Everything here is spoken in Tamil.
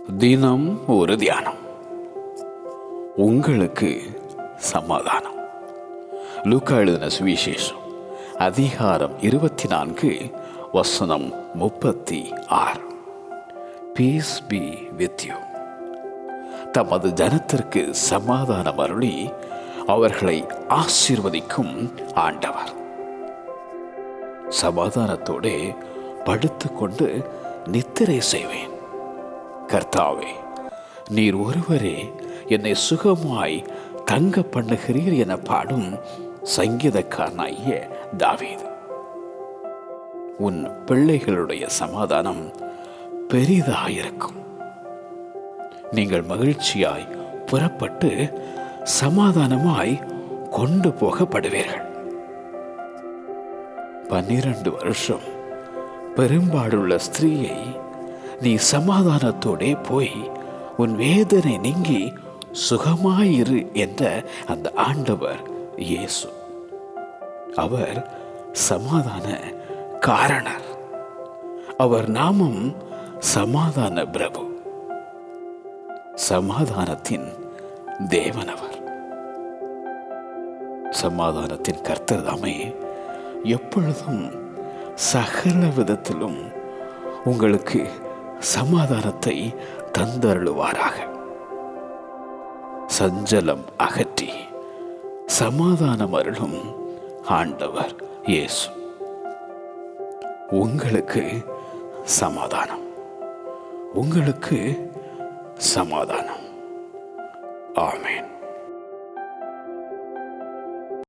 தினம் ஒரு தியானம். உங்களுக்கு சமாதானம். லூக்கா எழுதின சுவிசேஷம் அதிகாரம் 24 வசனம் 36. Piece be with you. தமது ஜனத்திற்கு சமாதானம் அருளி அவர்களை ஆசீர்வதிக்கும் ஆண்டவர். சமாதானத்தோடு படுத்துக்கொண்டு நித்திரை செய்வேன். கர்த்தாவே, நீர் ஒருவரே என்னை சுகமாய் தங்க பண்ணுகிறீர் என பாடும் சங்கீதக்காரனாகிய தாவீது. உன் பிள்ளைகளுடைய சமாதானம் பெரிதாயிருக்கும். நீங்கள் மகிழ்ச்சியாய் புறப்பட்டு சமாதானமாய் கொண்டு போகப்படுவீர்கள். 12 வருஷம் பெரும்பாடுள்ள ஸ்திரீயை நீ சமாதானத்தோடே போய் உன் வேதனை நீங்கி சுகமாயிரு என்ற அந்த ஆண்டவர் இயேசு. அவர் சமாதான காரணர். அவர் நாமம் சமாதான பிரபு, சமாதானத்தின் தேவனவர். சமாதானத்தின் கர்த்தர் தாமே எப்பொழுதும் சகல விதத்திலும் உங்களுக்கு சமாதானத்தை தந்தருளுவாராக. சஞ்சலம் அகற்றி சமாதானம் அருளும் ஆண்டவர் இயேசு. உங்களுக்கு சமாதானம், உங்களுக்கு சமாதானம். ஆமென்.